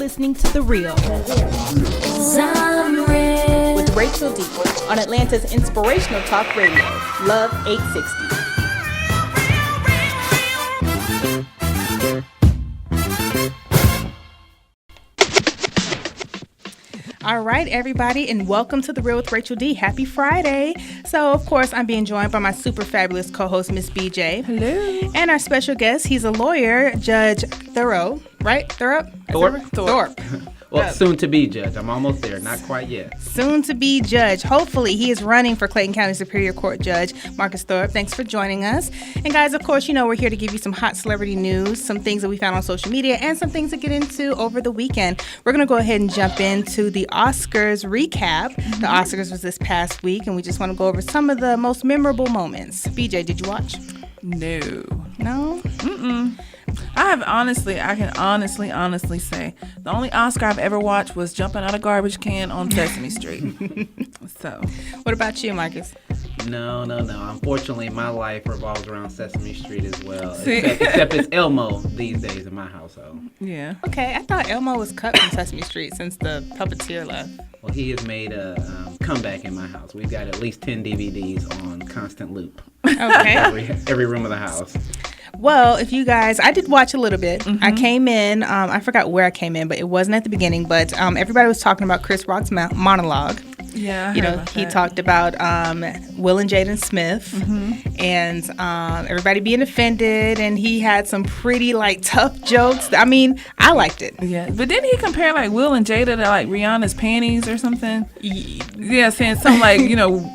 listening to The Real with Rachel D on Atlanta's inspirational talk radio, Love 860. All right, everybody, and welcome to The Real with Rachel D. Happy Friday. So, of course, I'm being joined by my super fabulous co-host, Miss BJ. Hello. And our special guest, he's a lawyer, Judge Thorpe, right? Thorpe? Well, soon to be judge. I'm almost there. Not quite yet. Soon to be judge. Hopefully, he is running for Clayton County Superior Court Judge Marcus Thorpe. Thanks for joining us. And guys, of course, you know we're here to give you some hot celebrity news, some things that we found on social media, and some things to get into over the weekend. We're going to go ahead and jump into the Oscars recap. Mm-hmm. The Oscars was this past week, and we just want to go over some of the most memorable moments. BJ, did you watch? No. No? Mm-mm. I can honestly say the only Oscar I've ever watched was jumping out a garbage can on Sesame Street. So, what about you, Marcus? No. Unfortunately, my life revolves around Sesame Street as well. Except it's Elmo these days in my household. Yeah. Okay, I thought Elmo was cut from Sesame Street since the puppeteer left. Well, he has made a comeback in my house. We've got at least 10 DVDs on constant loop. Okay. every room of the house. Well, if you guys, I did watch a little bit. Mm-hmm. I came in, I forgot where I came in, but it wasn't at the beginning. But everybody was talking about Chris Rock's monologue. Yeah, he talked about Will and Jaden Smith, mm-hmm. and everybody being offended, and he had some pretty tough jokes. I mean, I liked it. Yeah, but didn't he compare Will and Jada to Rihanna's panties or something? Yeah, saying something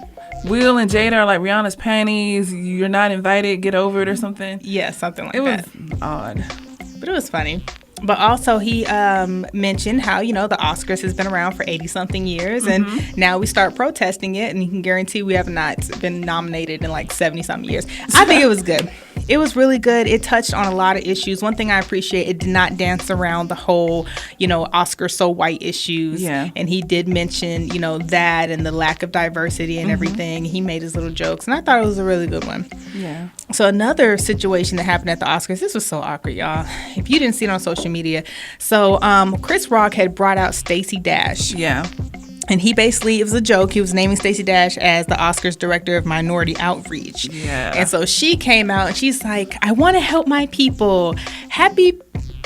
Will and Jada are like Rihanna's panties. You're not invited. Get over it or something. Yeah, something like that. It was odd, but it was funny. But also he mentioned how, the Oscars has been around for 80-something years, mm-hmm. and now we start protesting it, and you can guarantee we have not been nominated in 70-something years. I think it was good. It was really good. It touched on a lot of issues. One thing I appreciate, it did not dance around the whole, Oscar so white issues. Yeah. And he did mention, that and the lack of diversity and mm-hmm. everything. He made his little jokes, and I thought it was a really good one. Yeah. So another situation that happened at the Oscars, this was so awkward, y'all. If you didn't see it on social media, so Chris Rock had brought out Stacey Dash. Yeah. And he basically, it was a joke. He was naming Stacey Dash as the Oscars Director of Minority Outreach. Yeah. And so she came out and she's like, I want to help my people. Happy,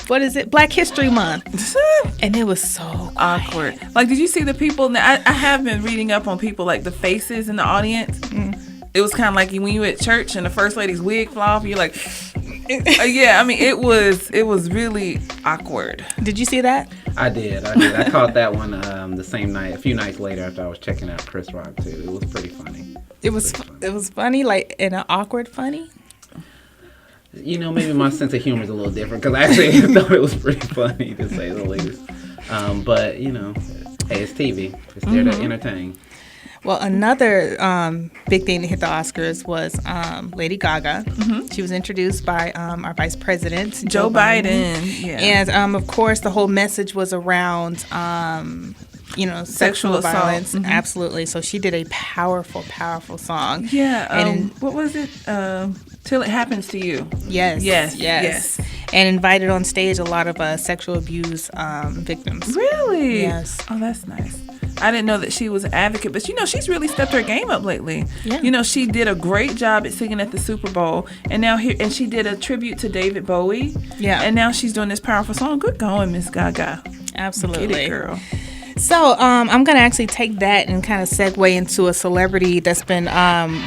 Black History Month. And it was so awkward. Did you see the people? I have been reading up on people, the faces in the audience. Mm. It was kind of like when you were at church and the first lady's wig fell off, you're like, yeah, I mean, it was really awkward. Did you see that? I did. I caught that one the same night, a few nights later after I was checking out Chris Rock too. It was pretty funny. It was funny, in an awkward funny. Maybe my sense of humor is a little different because I actually thought it was pretty funny to say the least. But hey, it's TV. It's there mm-hmm. to entertain. Well, another big thing that hit the Oscars was Lady Gaga. Mm-hmm. She was introduced by our Vice President, Joe Biden. Yeah. And, of course, the whole message was around, sexual violence. Mm-hmm. Absolutely. So she did a powerful, powerful song. Yeah. What was it? Till It Happens to You. Yes. And invited on stage a lot of sexual abuse victims. Really? Yes. Oh, that's nice. I didn't know that she was an advocate, but she's really stepped her game up lately. Yeah. She did a great job at singing at the Super Bowl, and she did a tribute to David Bowie. Yeah. And now she's doing this powerful song. Good going, Miss Gaga. Absolutely. Get it, girl. So I'm going to actually take that and kind of segue into a celebrity that's been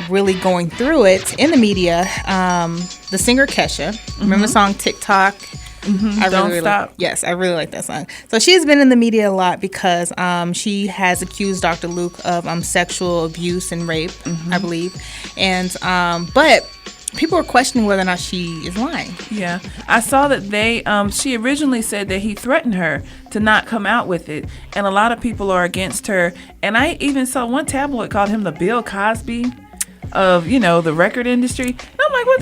really going through it in the media. The singer Kesha. Mm-hmm. Remember the song TikTok? Mm-hmm. Don't Stop. Yes, I really like that song. So she has been in the media a lot because she has accused Dr. Luke of sexual abuse and rape, mm-hmm. I believe. And but people are questioning whether or not she is lying. Yeah. I saw that she originally said that he threatened her to not come out with it. And a lot of people are against her. And I even saw one tabloid called him the Bill Cosby of, the record industry. And I'm like, what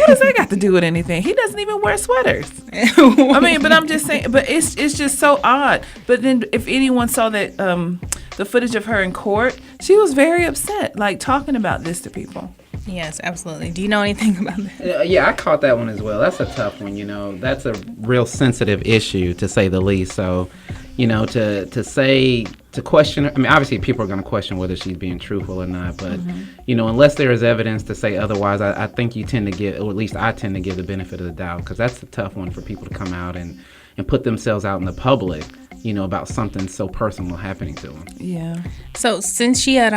does that got to do with anything? He doesn't even wear sweaters. I mean, but I'm just saying, but it's just so odd. But then if anyone saw that the footage of her in court, she was very upset, talking about this to people. Yes, absolutely. Do you know anything about that? Yeah, I caught that one as well. That's a tough one, That's a real sensitive issue, to say the least. So, to question her. I mean, obviously, people are going to question whether she's being truthful or not. But, unless there is evidence to say otherwise, I think you tend to give, or at least I tend to give the benefit of the doubt, because that's a tough one for people to come out and put themselves out in the public, about something so personal happening to them. Yeah. So since she had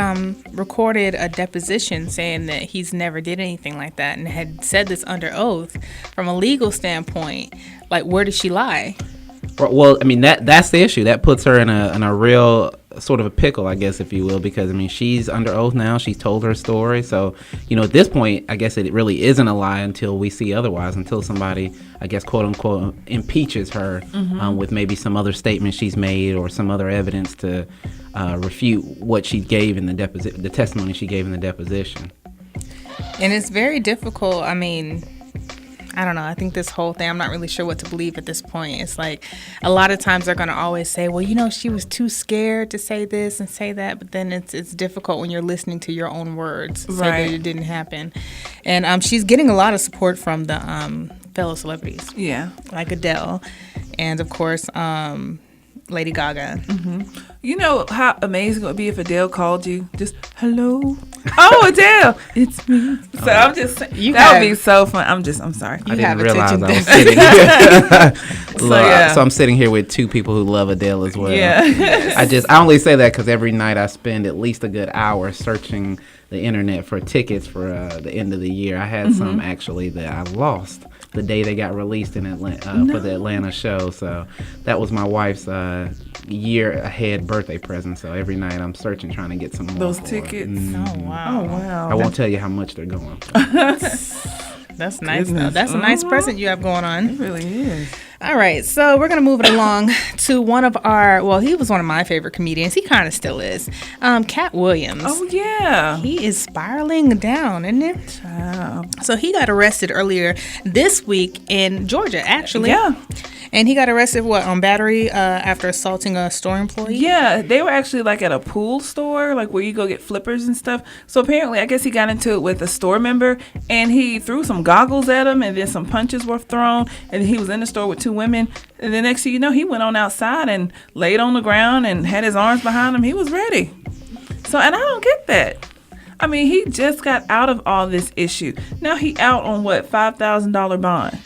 recorded a deposition saying that he's never did anything like that and had said this under oath, from a legal standpoint, like, where did she lie? Well, I mean, that's the issue. That puts her in a real sort of a pickle, I guess, if you will, because, I mean, she's under oath now. She's told her story. So, at this point, I guess it really isn't a lie until we see otherwise, until somebody, I guess, quote unquote, impeaches her with maybe some other statement she's made or some other evidence to refute what she gave in the testimony she gave in the deposition. And it's very difficult. I mean, I don't know. I think this whole thing, I'm not really sure what to believe at this point. It's like a lot of times they're going to always say, well, she was too scared to say this and say that. But then it's difficult when you're listening to your own words. Say that it didn't happen. And she's getting a lot of support from the fellow celebrities. Yeah. Like Adele. And, of course, Lady Gaga. You know how amazing it would be if Adele called you? Just, hello? Oh, Adele, it's me. So I'm just saying, that would be so fun. I'm sorry. I didn't realize I was sitting here. So I'm sitting here with two people who love Adele as well. Yeah. I only say that because every night I spend at least a good hour searching the internet for tickets for the end of the year. I had some actually that I lost the day they got released in Atlanta for the Atlanta show. So that was my wife's year ahead birthday present. So every night I'm searching, trying to get some more. Those tickets. Oh wow! I won't tell you how much they're going for. That's nice. Though. That's a nice present you have going on. It really is. All right, so we're gonna move it along to one of our. Well, he was one of my favorite comedians. He kind of still is. Cat Williams. Oh yeah. He is spiraling down, isn't it? So he got arrested earlier this week in Georgia, actually. Yeah. And he got arrested, on battery after assaulting a store employee? Yeah, they were actually like at a pool store, like where you go get flippers and stuff. So apparently, I guess he got into it with a store member, and he threw some goggles at him, and then some punches were thrown, and he was in the store with two women. And the next thing you know, he went on outside and laid on the ground and had his arms behind him. He was ready. So, and I don't get that. I mean, he just got out of all this issue. Now he out on what, $5,000 bond.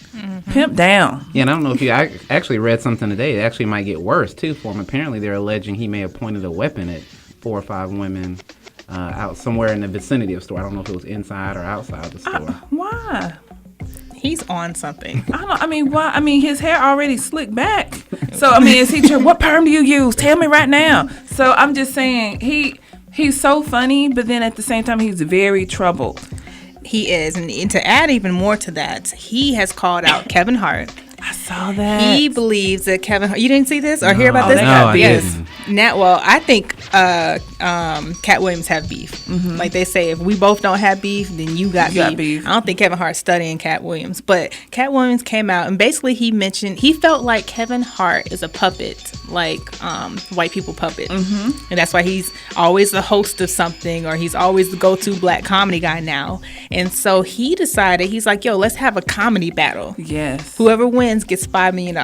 Pimp down. Yeah, and I don't know if I actually read something today. It actually might get worse, too, for him. Apparently, they're alleging he may have pointed a weapon at 4 or 5 women out somewhere in the vicinity of the store. I don't know if it was inside or outside the store. Why? He's on something. I mean, why? I mean, his hair already slicked back. So, I mean, is he what perm do you use? Tell me right now. So, I'm just saying, he's so funny, but then at the same time, he's very troubled. He is. And to add even more to that, he has called out Kevin Hart. I saw that. He believes that Kevin Hart... You didn't see this or hear about this? No, I didn't. Now, well, I think Cat Williams have beef. Like they say, if we both don't have beef, then you got beef. I don't think Kevin Hart's studying Cat Williams. But Cat Williams came out and basically he mentioned... He felt like Kevin Hart is a puppet, like white people puppet. And that's why he's always the host of something, or he's always the go-to black comedy guy now. And so he decided, he's like, yo, let's have a comedy battle. Yes. Whoever wins gets $5 million.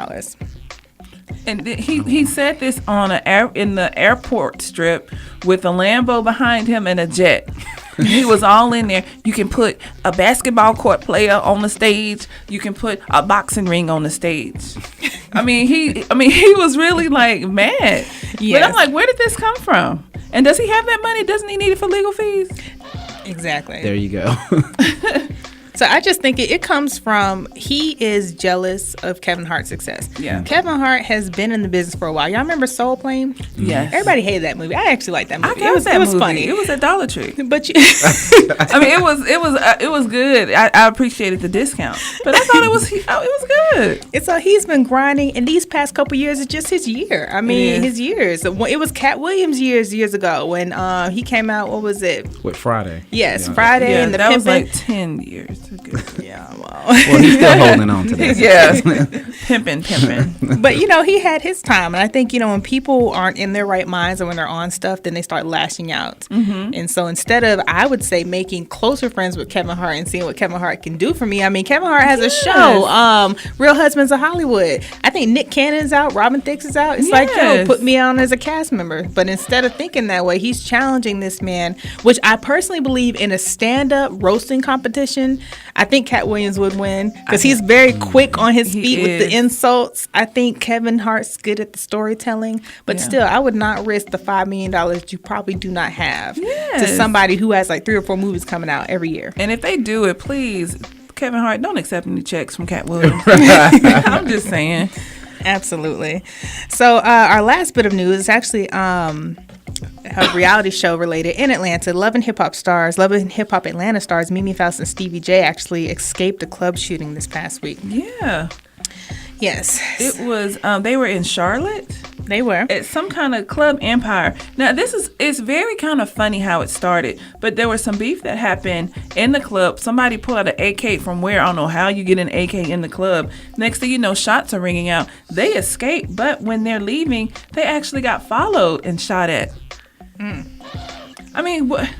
And he said this on in the airport strip with a Lambo behind him and a jet. He was all in there. You can put a basketball court player on the stage. You can put a boxing ring on the stage. I mean, he was really like mad. Yes. But I'm like, where did this come from? And does he have that money? Doesn't he need it for legal fees? Exactly. There you go. So I just think it comes from, he is jealous of Kevin Hart's success. Yeah. Kevin Hart has been in the business for a while. Y'all remember Soul Plane? Yes. Everybody hated that movie. I actually liked that movie. It was movie. funny. It was at Dollar Tree. But I mean, it was good. I appreciated the discount, but I thought it was good. It's he's been grinding, and these past couple years, it's just his year. I mean, his years. It was Cat Williams years ago when he came out. What was it? With Friday. Yes, Friday and the that Pimpin'. was like 10 years. Too good. Yeah, Well, he's still holding on to that. Yes. Pimping. But, he had his time. And I think, when people aren't in their right minds or when they're on stuff, then they start lashing out. Mm-hmm. And so instead of, I would say, making closer friends with Kevin Hart and seeing what Kevin Hart can do for me, Kevin Hart has a show, Real Husbands of Hollywood. I think Nick Cannon's out, Robin Thicke is out. It's like, put me on as a cast member. But instead of thinking that way, he's challenging this man, which I personally believe in a stand-up roasting competition, I think Cat Williams would win because he's very quick on his feet with the insults. I think Kevin Hart's good at the storytelling, but still, I would not risk the $5 million you probably do not have to somebody who has like 3 or 4 movies coming out every year. And if they do it, please, Kevin Hart, don't accept any checks from Cat Williams. I'm just saying. Absolutely. So our last bit of news is actually a reality show related in Atlanta. Love and Hip Hop Atlanta stars Mimi Faust and Stevie J actually escaped a club shooting this past week. Yeah. Yes. It was, they were in Charlotte. They were. At some kind of club empire. Now, it's very kind of funny how it started, but there was some beef that happened in the club. Somebody pulled out an AK from where, I don't know how you get an AK in the club. Next thing you know, shots are ringing out. They escaped, but when they're leaving, they actually got followed and shot at. What?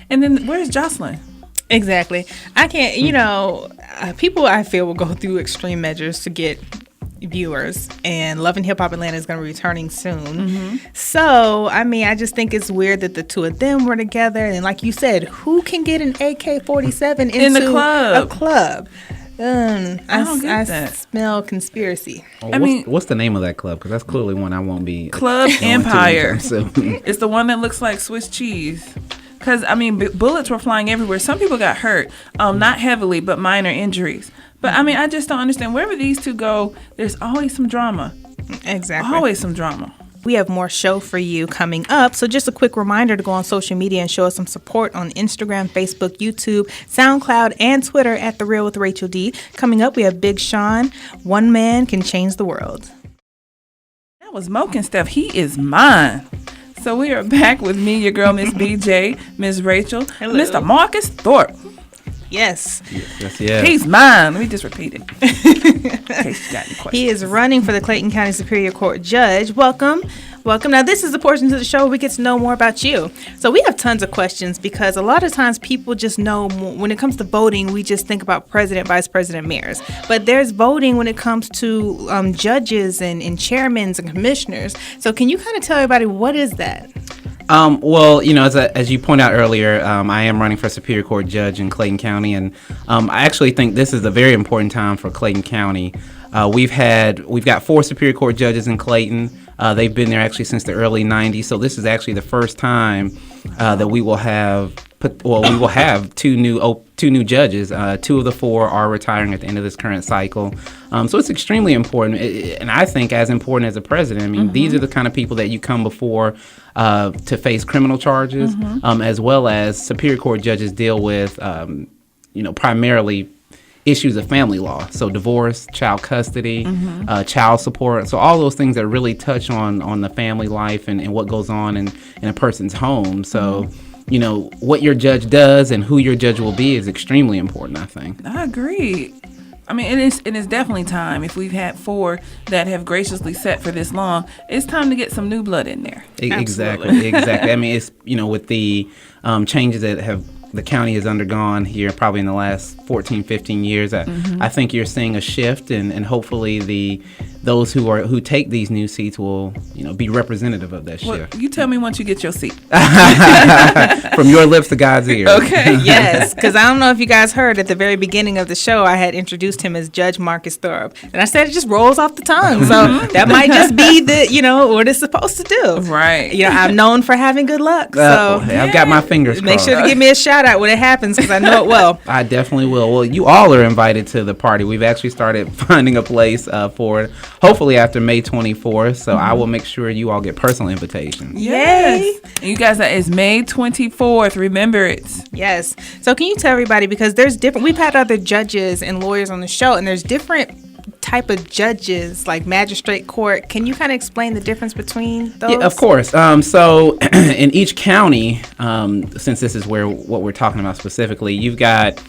And then where's Jocelyn? Exactly. I can't, people I feel will go through extreme measures to get viewers, and Love and Hip Hop Atlanta is going to be returning soon. Mm-hmm. So, I just think it's weird that the two of them were together, and like you said, who can get an AK-47 into a club? I smell conspiracy. What's the name of that club? Because that's clearly one I won't be. Club Empire. It's the one that looks like Swiss cheese. Because, bullets were flying everywhere. Some people got hurt. Not heavily, but minor injuries. But, I just don't understand. Wherever these two go, there's always some drama. Exactly. Always some drama. We have more show for you coming up. So just a quick reminder to go on social media and show us some support on Instagram, Facebook, YouTube, SoundCloud, and Twitter at The Real with Rachel D. Coming up, we have Big Sean. One man can change the world. That was Moken stuff. He is mine. So we are back with me, your girl, Miss BJ, Miss Rachel, Hello. Mr. Marcus Thorpe. Yes. Yes. He's mine. Let me just repeat it. In case you got any questions. He is running for the Clayton County Superior Court judge. Welcome. Now, this is the portion of the show where we get to know more about you. So we have tons of questions because a lot of times people just know when it comes to voting, we just think about president, vice president, mayors. But there's voting when it comes to judges and chairmen and commissioners. So can you kind of tell everybody what is that? Well, as you point out earlier, I am running for Superior Court judge in Clayton County, and I actually think this is a very important time for Clayton County. We've got 4 Superior Court judges in Clayton. They've been there actually since the early 90s, so this is actually the first time that we will have 2 new judges. 2 of the 4 are retiring at the end of this current cycle. So it's extremely important, and I think as important as a president. These are the kind of people that you come before to face criminal charges, as well as Superior Court judges deal with, primarily issues of family law. So divorce, child custody, child support. So all those things that really touch on the family life and what goes on in a person's home. So, what your judge does and who your judge will be is extremely important, I think. I agree. It is definitely time. If we've had 4 that have graciously sat for this long, it's time to get some new blood in there. Exactly. It's, with the changes that the county has undergone here probably in the last 14, 15 years. I think you're seeing a shift, and hopefully those who take these new seats will, be representative of that shift. You tell me once you get your seat. From your lips to God's ears. Okay. Yes, because I don't know if you guys heard at the very beginning of the show, I had introduced him as Judge Marcus Thorpe. And I said it just rolls off the tongue. So that might just be what it's supposed to do. Right. I'm known for having good luck. So I've got my fingers crossed. Make sure to give me a shout out when it happens because I know it will. I definitely will. Well, you all are invited to the party. We've actually started finding a place for it, hopefully after May 24th. So I will make sure you all get personal invitations. Yes. And you guys, it's May 24th. Remember it. Yes. So can you tell everybody, because there's different, we've had other judges and lawyers on the show, and there's different type of judges, like magistrate court. Can you kind of explain the difference between those? Yeah, of course. So in each county, since this is what we're talking about specifically, you've got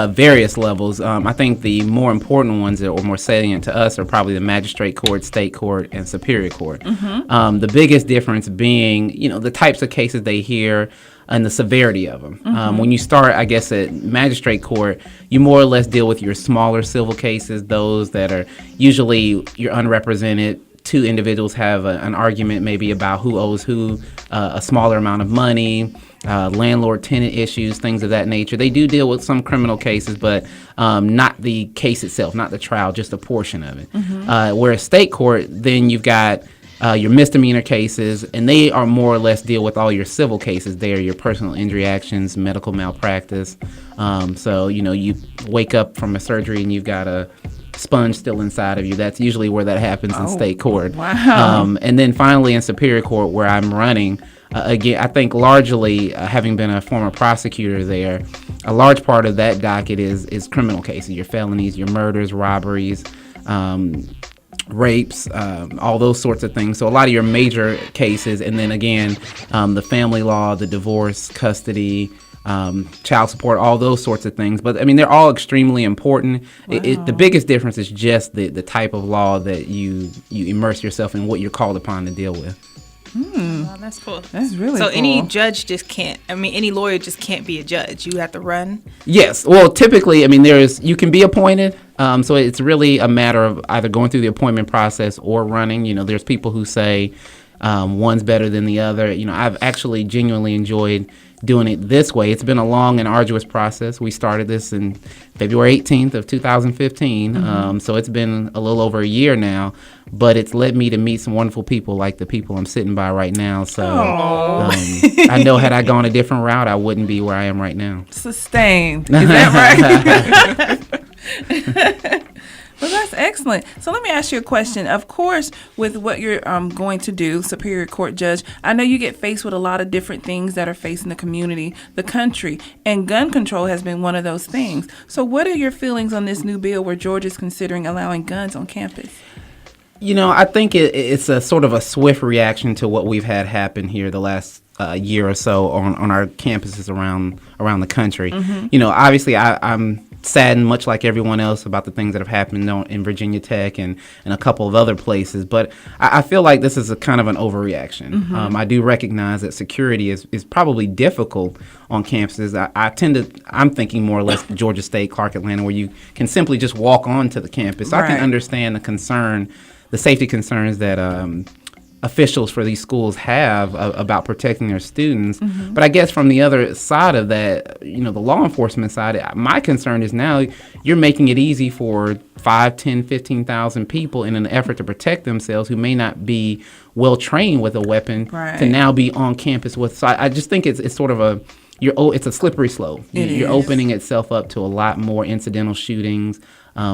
various levels. I think the more important ones or more salient to us are probably the magistrate court, state court, and superior court. The biggest difference being, the types of cases they hear and the severity of them. When you start, I guess, at magistrate court, you more or less deal with your smaller civil cases, those that are usually you're unrepresented. Two individuals have an argument maybe about who owes who a smaller amount of money, landlord-tenant issues, things of that nature. They do deal with some criminal cases, but not the case itself, not the trial, just a portion of it. Whereas state court, then you've got your misdemeanor cases, and they are more or less deal with all your civil cases there, your personal injury actions, medical malpractice. So, you wake up from a surgery and you've got a sponge still inside of you. That's usually where that happens in state court. Wow. And then finally in superior court, where I'm running, again, I think largely, having been a former prosecutor there, a large part of that docket is criminal cases, your felonies, your murders, robberies, rapes, all those sorts of things. So a lot of your major cases, and then again, the family law, the divorce, custody, child support, all those sorts of things. But I mean, they're all extremely important. Wow. The biggest difference is just the type of law that you immerse yourself in, what you're called upon to deal with. Wow, that's cool. That's really so cool. any judge just can't, any lawyer just can't be a judge. You have to run. Yes. Well, typically, you can be appointed. So it's really a matter of either going through the appointment process or running. There's people who say one's better than the other. I've actually genuinely enjoyed doing it this way. It's been a long and arduous process. We started this in February 18th of 2015. So it's been a little over a year now, but it's led me to meet some wonderful people like the people I'm sitting by right now. So I know had I gone a different route, I wouldn't be where I am right now. Sustained. Is that right? Well, that's excellent. So let me ask you a question. Of course, with what you're going to do, Superior Court Judge, I know you get faced with a lot of different things that are facing the community, the country, and gun control has been one of those things. So what are your feelings on this new bill where Georgia's considering allowing guns on campus? I think it's a sort of a swift reaction to what we've had happen here the last year or so on our campuses around the country. Obviously, I'm saddened, much like everyone else, about the things that have happened in Virginia Tech and a couple of other places. But I feel like this is a kind of an overreaction. I do recognize that security is probably difficult on campuses. I'm thinking more or less Georgia State, Clark Atlanta, where you can simply just walk onto the campus. So I can understand the safety concerns that officials for these schools have about protecting their students. But I guess from the other side of that, the law enforcement side, my concern is now you're making it easy for 5, 10, 15,000 people in an effort to protect themselves who may not be well trained with a weapon to now be on campus with. So I just think it's sort of it's a slippery slope. You're opening itself up to a lot more incidental shootings.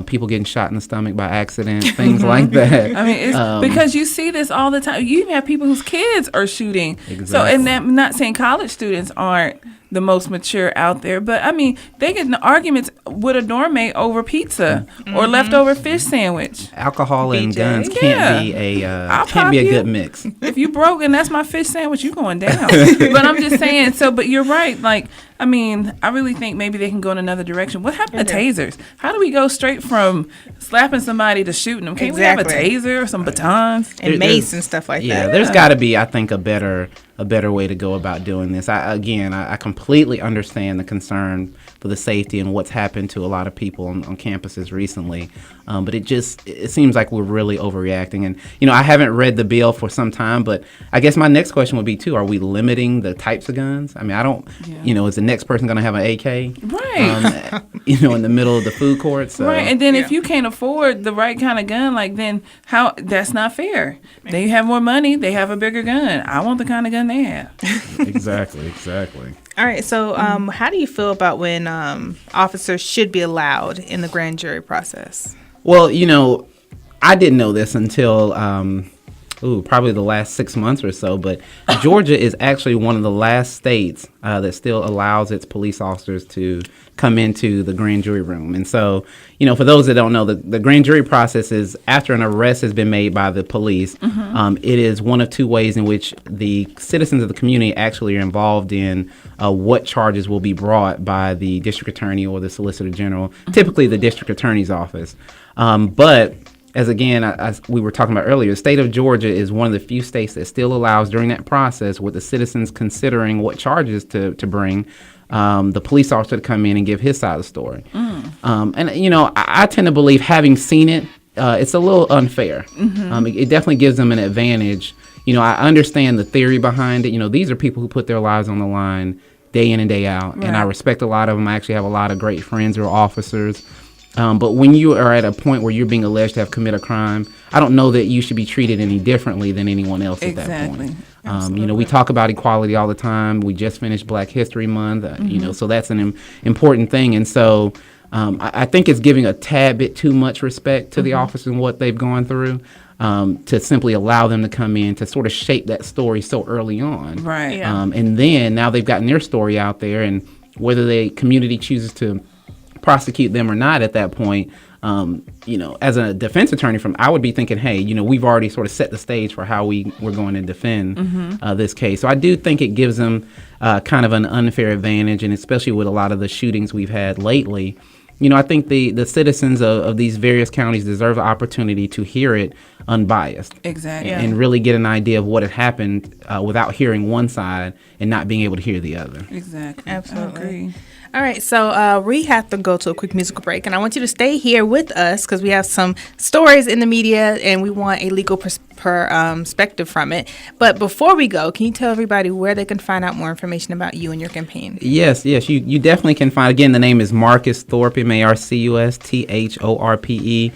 People getting shot in the stomach by accident, things like that. I mean, it's because you see this all the time. You even have people whose kids are shooting. Exactly. So, and I'm not saying college students aren't the most mature out there, but I mean, they get in arguments with a dorm mate over pizza or leftover fish sandwich. Alcohol and BJ. guns can't be a good mix. If you broke and that's my fish sandwich, you going down. But I'm just saying. But you're right. Like, I mean, I really think maybe they can go in another direction. What happened to tasers? How do we go straight from slapping somebody to shooting them? Can't we have a taser or some batons and mace and stuff like that? Yeah, there's got to be, I think, a better way to go about doing this. I completely understand the concern for the safety and what's happened to a lot of people on campuses recently. But it seems like we're really overreacting. And, I haven't read the bill for some time, but I guess my next question would be, too, are we limiting the types of guns? I mean, I don't, is the next person going to have an AK? Right. In the middle of the food court? So. Right. And then if you can't afford the right kind of gun, then that's not fair. They have more money. They have a bigger gun. I want the kind of gun they have. Exactly. All right. So how do you feel about when officers should be allowed in the grand jury process? Well, I didn't know this until probably the last 6 months or so. But Georgia is actually one of the last states that still allows its police officers to come into the grand jury room. And so, for those that don't know, the grand jury process is after an arrest has been made by the police. It is one of two ways in which the citizens of the community actually are involved in what charges will be brought by the district attorney or the solicitor general, typically the district attorney's office. But as we were talking about earlier, the state of Georgia is one of the few states that still allows during that process with the citizens considering what charges to bring, the police officer to come in and give his side of the story. I tend to believe, having seen it, it's a little unfair. It definitely gives them an advantage. I understand the theory behind it. These are people who put their lives on the line day in and day out, and I respect a lot of them. I actually have a lot of great friends who are officers. But when you are at a point where you're being alleged to have committed a crime, I don't know that you should be treated any differently than anyone else at that point. We talk about equality all the time. We just finished Black History Month, so that's an important thing. And so I think it's giving a tad bit too much respect to the officers and what they've gone through. To simply allow them to come in to sort of shape that story so early on. Right. Yeah. And then now they've gotten their story out there, and whether the community chooses to prosecute them or not at that point, as a defense attorney, I would be thinking, hey, we've already sort of set the stage for how we're going to defend this case. So I do think it gives them kind of an unfair advantage, and especially with a lot of the shootings we've had lately. I think the citizens of these various counties deserve the opportunity to hear it unbiased. Exactly. And really get an idea of what had happened without hearing one side and not being able to hear the other. Exactly. Absolutely. I agree. All right, so we have to go to a quick musical break, and I want you to stay here with us because we have some stories in the media, and we want a legal perspective from it. But before we go, can you tell everybody where they can find out more information about you and your campaign? Yes, you definitely can find. Again, the name is Marcus Thorpe, MarcusThorpe.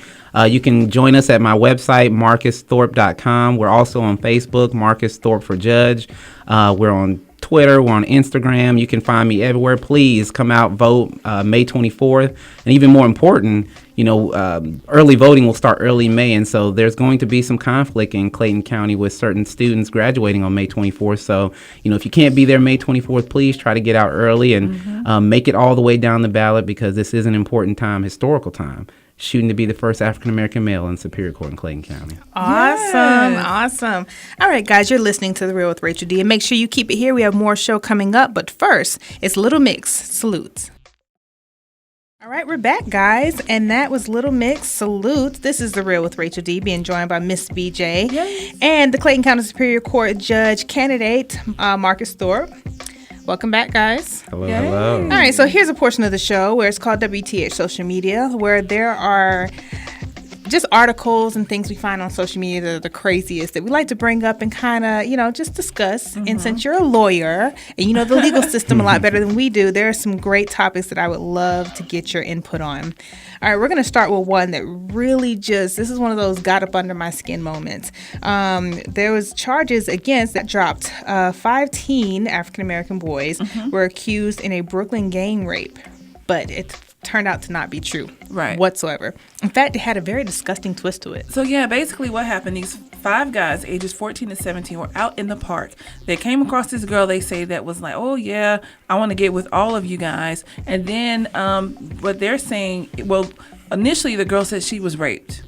You can join us at my website, marcusthorpe.com. We're also on Facebook, Marcus Thorpe for Judge. We're on Twitter, we're on Instagram. You can find me everywhere. Please come out, vote May 24th. And even more important, early voting will start early May. And so there's going to be some conflict in Clayton County with certain students graduating on May 24th. So, if you can't be there May 24th, please try to get out early and make it all the way down the ballot, because this is an important time, historical time. Shooting to be the first African-American male in Superior Court in Clayton County. Awesome. All right, guys, you're listening to The Real with Rachel D. And make sure you keep it here. We have more show coming up. But first, it's Little Mix. Salutes. All right, we're back, guys. And that was Little Mix. Salutes. This is The Real with Rachel D. Being joined by Miss BJ. Yes. And the Clayton County Superior Court Judge candidate, Marcus Thorpe. Welcome back, guys. Hello, Yay. hello. All right, so here's a portion of the show where it's called WTH Social Media, where there are just articles and things we find on social media that are the craziest that we like to bring up and kind of, just discuss. And since you're a lawyer and you know the legal system a lot better than we do, there are some great topics that I would love to get your input on. All right, we're going to start with one that really this is one of those got up under my skin moments. There was charges against that dropped 5 teen African-American boys were accused in a Brooklyn gang rape, but it turned out to not be true whatsoever. In fact, it had a very disgusting twist to it. So yeah, basically what happened, these 5 guys, ages 14 to 17, were out in the park. They came across this girl, they say, that was like, oh yeah, I want to get with all of you guys. And then what they're saying, well, initially the girl said she was raped.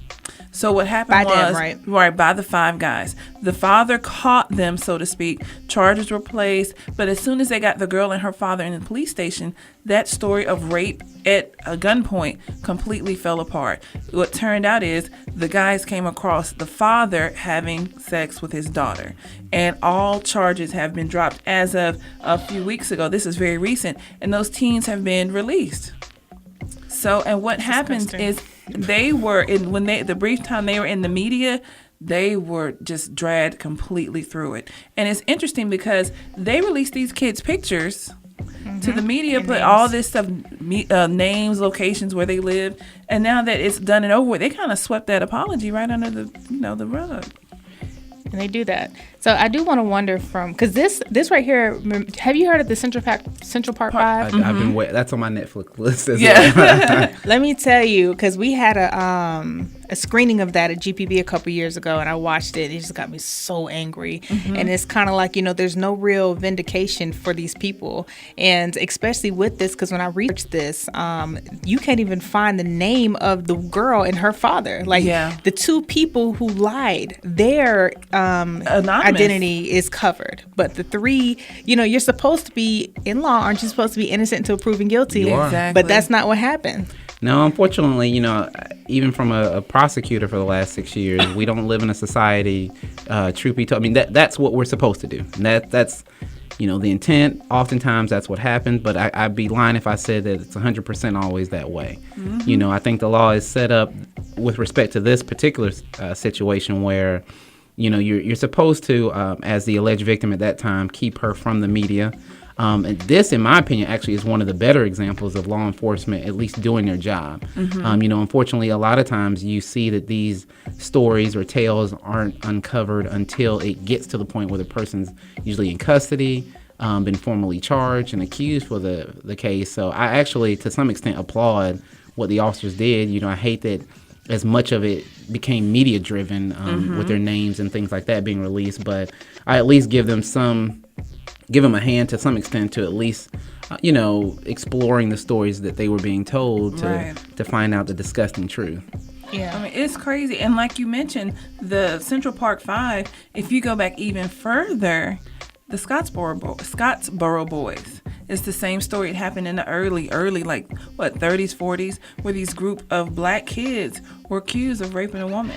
So what happened by the 5 guys. The father caught them, so to speak. Charges were placed. But as soon as they got the girl and her father in the police station, that story of rape at a gunpoint completely fell apart. What turned out is the guys came across the father having sex with his daughter. And all charges have been dropped as of a few weeks ago. This is very recent. And those teens have been released. So, and what happens is they were the brief time they were in the media, they were just dragged completely through it. And it's interesting because they released these kids' pictures to the media, put all this stuff, names, locations where they live, and now that it's done and over with, they kind of swept that apology right under the rug. And they do that. So I do want to wonder because this right here, have you heard of the Central Park 5? I've been that's on my Netflix list as well. Let me tell you, because we had a a screening of that at GPB a couple years ago, and I watched it. It just got me so angry. And it's kind of like, there's no real vindication for these people. And especially with this, because when I researched this, you can't even find the name of the girl and her father. Like, the two people who lied, their identity is covered. But the three, you're supposed to be, in law, aren't you supposed to be innocent until proven guilty? You are. Exactly. But that's not what happened. No, unfortunately, even from a prosecutor for the last 6 years, we don't live in a society, truth be told. I mean, that's what we're supposed to do. And that's the intent. Oftentimes, that's what happens. But I'd be lying if I said that it's 100% always that way. I think the law is set up with respect to this particular situation where, you're supposed to, as the alleged victim at that time, keep her from the media. And this, in my opinion, actually is one of the better examples of law enforcement at least doing their job. Unfortunately, a lot of times you see that these stories or tales aren't uncovered until it gets to the point where the person's usually in custody, been formally charged and accused for the case. So I actually, to some extent, applaud what the officers did. I hate that as much of it became media driven with their names and things like that being released, but I at least give them a hand to some extent to at least, exploring the stories that they were being told to find out the disgusting truth. Yeah. I mean, it's crazy. And like you mentioned, the Central Park 5, if you go back even further, the Scottsboro boys, it's the same story. It happened in the early, 30s, 40s, where these group of black kids were accused of raping a woman.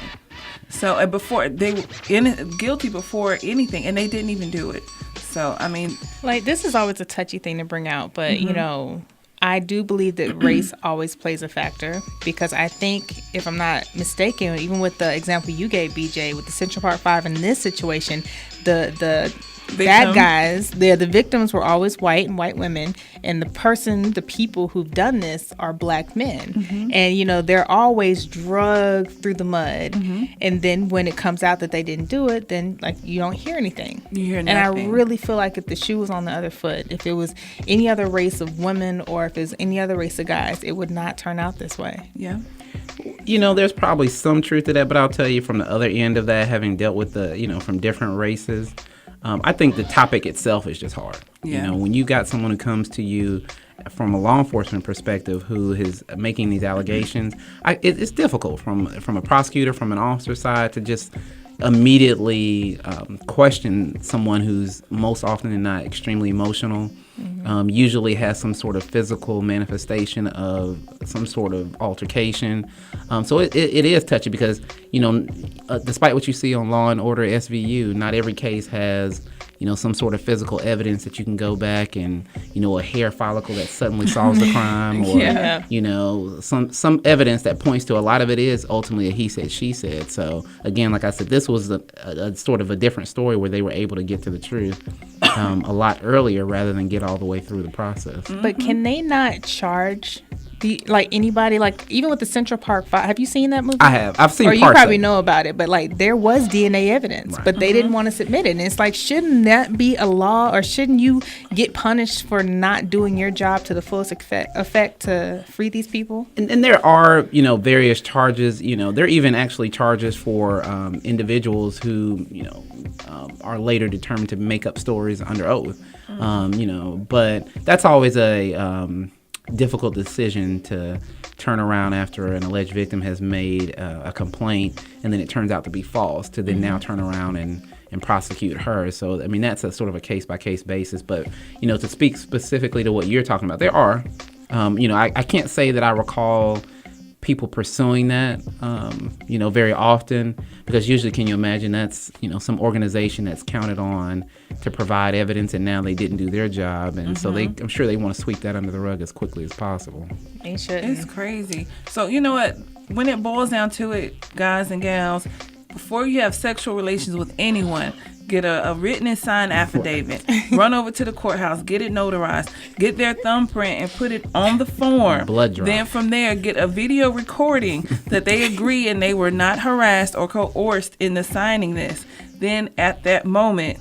So before they were guilty before anything, and they didn't even do it. So, I mean, like, this is always a touchy thing to bring out, but I do believe that race always plays a factor, because I think, if I'm not mistaken, even with the example you gave, BJ, with the Central Park 5 in this situation, the bad guys, the victims were always white and white women, and the people who've done this are black men. And they're always drugged through the mud, and then when it comes out that they didn't do it, then you don't hear anything. You hear nothing. nothing. And I really feel like if the shoe was on the other foot, if it was any other race of women or if it was any other race of guys, it would not turn out this way. Yeah. There's probably some truth to that, but I'll tell you, from the other end of that, having dealt with from different races, I think the topic itself is just hard. Yeah. When you got someone who comes to you from a law enforcement perspective who is making these allegations, it's difficult from a prosecutor, from an officer side, to just immediately question someone who's most often than not extremely emotional, usually has some sort of physical manifestation of some sort of altercation. So it is touchy because, despite what you see on Law and Order SVU, not every case has, some sort of physical evidence that you can go back and, a hair follicle that suddenly solves the crime, or, some evidence that points to a lot of it is ultimately a he said, she said. So again, like I said, this was a sort of a different story where they were able to get to the truth a lot earlier rather than get all the way through the process. But can they not charge anybody, even with the Central Park 5? Have you seen that movie? I have. I've seen or parts you probably of it. know about it, but there was DNA evidence, but they didn't want to submit it. And it's shouldn't that be a law, or shouldn't you get punished for not doing your job to the fullest effect to free these people? And there are, various charges. There are even actually charges for individuals who, are later determined to make up stories under oath. But that's always a difficult decision to turn around after an alleged victim has made a complaint and then it turns out to be false, to then now turn around and prosecute her. So, I mean, that's a sort of a case-by-case basis. But, to speak specifically to what you're talking about, there are, I can't say that I recall people pursuing that, very often, because usually, can you imagine, that's, some organization that's counted on to provide evidence, and now they didn't do their job, and so I'm sure they want to sweep that under the rug as quickly as possible. They should. It's crazy. So you know what? When it boils down to it, guys and gals, before you have sexual relations with anyone, get a written and signed affidavit, run over to the courthouse, get it notarized, get their thumbprint and put it on the form. Blood drop. Then from there, get a video recording that they agree and they were not harassed or coerced into signing this. Then at that moment,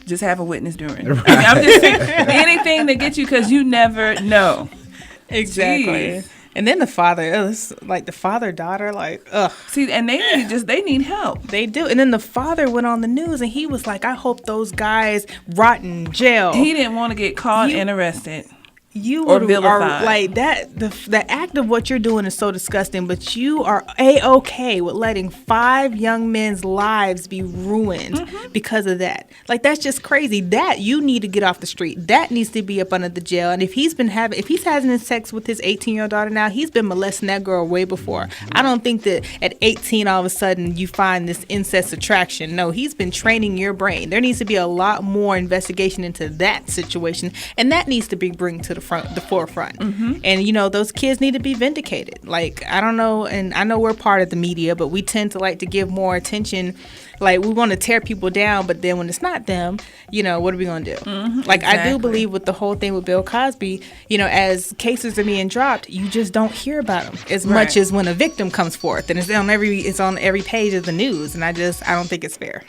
just have a witness during. Right. I'm just saying, anything to get you, because you never know. Exactly. Jeez. And then the father, it's like the father-daughter, like, ugh. See, and they need help. They do. And then the father went on the news and he was like, I hope those guys rot in jail. He didn't want to get caught and arrested. You or are vilified. like that. The act of what you're doing is so disgusting, but you are A-okay with letting 5 young men's lives be ruined because of that. Like, that's just crazy. That you need to get off the street. That needs to be up under the jail. And if he's having sex with his 18-year-old daughter now, he's been molesting that girl way before. I don't think that at 18 all of a sudden you find this incest attraction. No, he's been training your brain. There needs to be a lot more investigation into that situation, and that needs to be bring to the forefront. And those kids need to be vindicated. Like, I don't know, and I know we're part of the media, but we tend to like to give more attention. Like, we want to tear people down, but then when it's not them, what are we going to do? Like, exactly. I do believe with the whole thing with Bill Cosby, as cases are being dropped, you just don't hear about them as much as when a victim comes forth, and it's on every page of the news, and I don't think it's fair.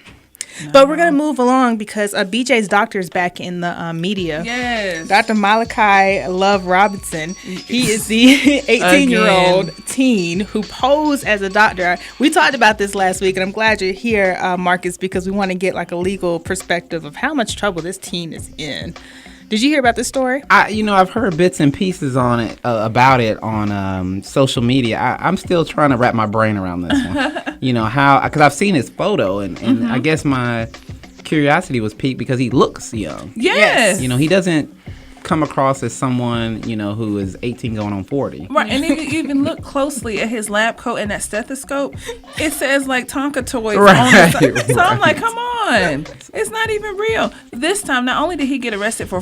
No. But we're going to move along because BJ's doctor is back in the media. Yes. Dr. Malachi Love Robinson. He is the 18-year-old teen who posed as a doctor. We talked about this last week, and I'm glad you're here, Marcus, because we want to get like a legal perspective of how much trouble this teen is in. Did you hear about this story? I've heard bits and pieces on it about it on social media. I'm still trying to wrap my brain around this one. Because I've seen his photo, and I guess my curiosity was piqued because he looks young. Yes. He doesn't come across as someone who is 18 going on 40. Right, and if you even look closely at his lab coat and that stethoscope, it says like Tonka toys on the side. So I'm like, come on, it's not even real. This time, not only did he get arrested for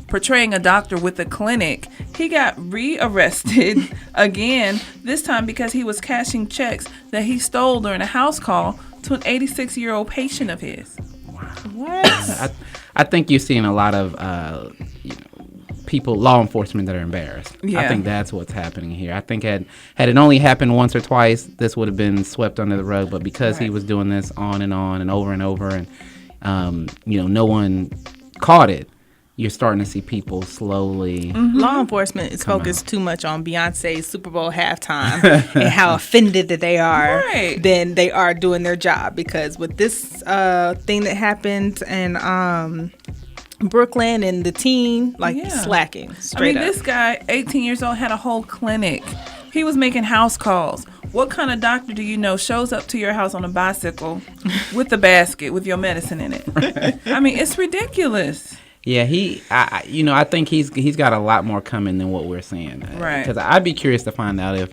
portraying a doctor with a clinic, he got re-arrested again. This time because he was cashing checks that he stole during a house call to an 86-year-old patient of his. Wow. What? I think you're seeing a lot of people, law enforcement, that are embarrassed. Yeah. I think that's what's happening here. I think had it only happened once or twice, this would have been swept under the rug. But because he was doing this on and over and over, and no one caught it, you're starting to see people slowly. Law enforcement is focused too much on Beyonce's Super Bowl halftime and how offended that they are than they are doing their job. Because with this thing that happened and Brooklyn and the teen, slacking straight up. This guy, 18 years old, had a whole clinic. He was making house calls. What kind of doctor do you know shows up to your house on a bicycle with a basket with your medicine in it? It's ridiculous. Yeah, I think he's got a lot more coming than what we're seeing. Right. Because I'd be curious to find out if,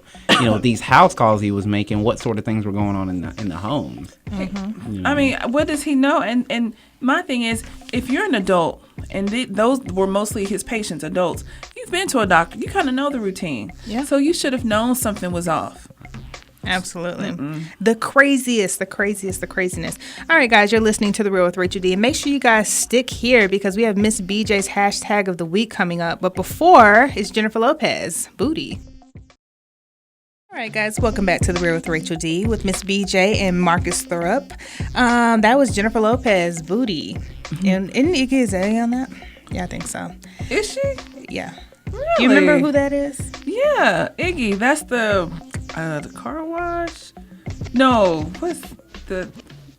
these house calls he was making, what sort of things were going on in the homes. What does he know? And my thing is, if you're an adult, and those were mostly his patients, adults, you've been to a doctor, you kind of know the routine. Yeah. So you should have known something was off. Absolutely. The craziness. All right, guys, you're listening to The Real with Rachel D. And make sure you guys stick here because we have Miss BJ's hashtag of the week coming up. But before is Jennifer Lopez, Booty. All right, guys, welcome back to The Real with Rachel D with Miss BJ and Marcus Thorpe. That was Jennifer Lopez, Booty. And isn't Iggy Azalea on that? Yeah, I think so. Is she? Yeah. Really? You remember who that is? Yeah, Iggy. That's the car wash. No, what's the?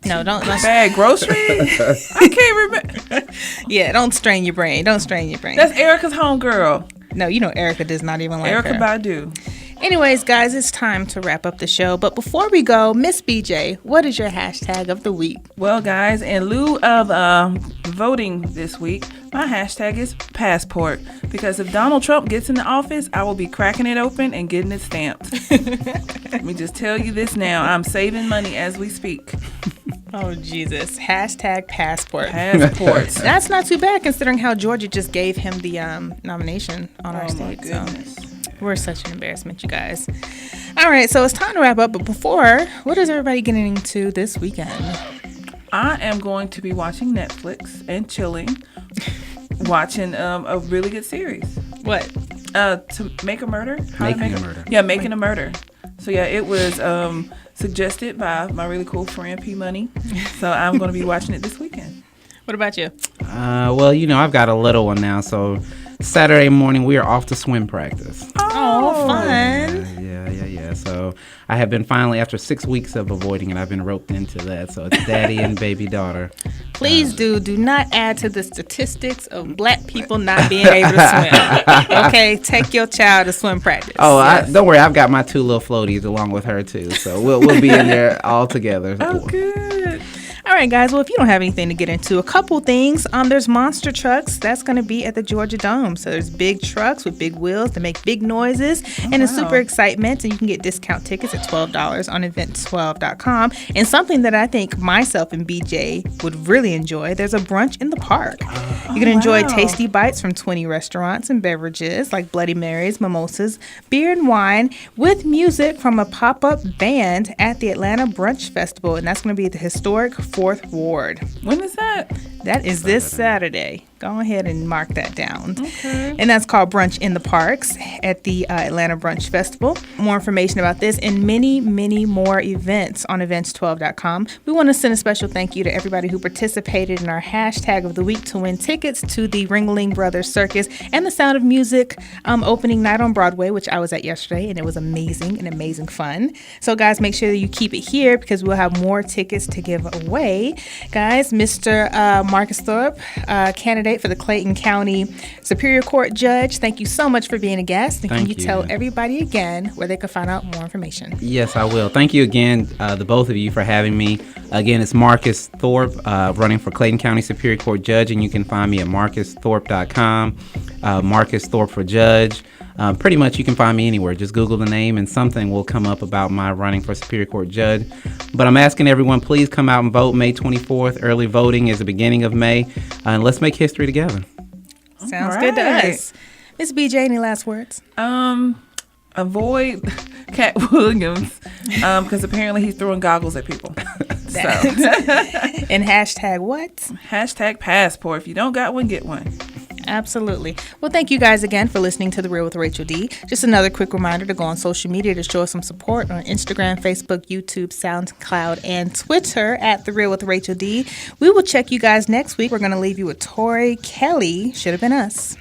No, don't bag grocery. I can't remember. Yeah, don't strain your brain. That's Erica's homegirl. No, Erica does not even like Erica her. Badu. Anyways, guys, it's time to wrap up the show. But before we go, Miss BJ, what is your hashtag of the week? Well, guys, in lieu of voting this week, my hashtag is passport. Because if Donald Trump gets in the office, I will be cracking it open and getting it stamped. Let me just tell you this now. I'm saving money as we speak. Oh, Jesus. Hashtag passport. Passports. That's not too bad considering how Georgia just gave him the nomination on our state. Oh, my goodness. So we're such an embarrassment, you guys. All right, so it's time to wrap up. But before, what is everybody getting into this weekend? I am going to be watching Netflix and chilling, watching a really good series. What? To Make a Murder? Making a Murder. Yeah, Making a Murder. So, yeah, it was suggested by my really cool friend, P Money. So, I'm going to be watching it this weekend. What about you? Well, I've got a little one now, so Saturday morning we are off to swim practice. Oh, Oh, fun. Yeah. So I have been finally, after 6 weeks of avoiding it, I've been roped into that. So it's daddy and baby daughter. Please do not add to the statistics of black people not being able to swim. Okay, take your child to swim practice. Oh, yes. Don't worry, I've got my 2 little floaties along with her too. So we'll be in there all together. Oh, good. All right, guys. Well, if you don't have anything to get into, a couple things. There's monster trucks. That's going to be at the Georgia Dome. So there's big trucks with big wheels to make big noises. And it's super excitement. And you can get discount tickets at $12 on event12.com. And something that I think myself and BJ would really enjoy, there's a brunch in the park. You can enjoy tasty bites from 20 restaurants and beverages like Bloody Marys, mimosas, beer and wine with music from a pop-up band at the Atlanta Brunch Festival. And that's going to be at the historic 4th Ward. When is that? That is this Saturday. Go ahead and mark that down. Okay. And that's called Brunch in the Parks at the Atlanta Brunch Festival. More information about this and many, many more events on events12.com. We want to send a special thank you to everybody who participated in our hashtag of the week to win tickets to the Ringling Brothers Circus and the Sound of Music opening night on Broadway, which I was at yesterday, and it was amazing fun. So guys, make sure that you keep it here because we'll have more tickets to give away. Guys, Mr. Marcus Thorpe, candidate for the Clayton County Superior Court Judge, thank you so much for being a guest. And can you tell everybody again where they can find out more information? Yes, I will. Thank you again, the both of you, for having me. Again, it's Marcus Thorpe, running for Clayton County Superior Court Judge, and you can find me at marcusthorpe.com, Marcus Thorpe for Judge. Pretty much you can find me anywhere. Just Google the name and something will come up about my running for Superior Court Judge. But I'm asking everyone, please come out and vote May 24th. Early voting is the beginning of May. And let's make history together. Sounds good to us. Miss BJ, any last words? Avoid Cat Williams because apparently he's throwing goggles at people. And hashtag what? Hashtag passport. If you don't got one, get one. Absolutely. Well, thank you guys again for listening to The Real with Rachel D. Just another quick reminder to go on social media to show us some support on Instagram, Facebook, YouTube, SoundCloud, and Twitter at The Real with Rachel D. We will check you guys next week. We're going to leave you with Tori Kelly. Should have been us.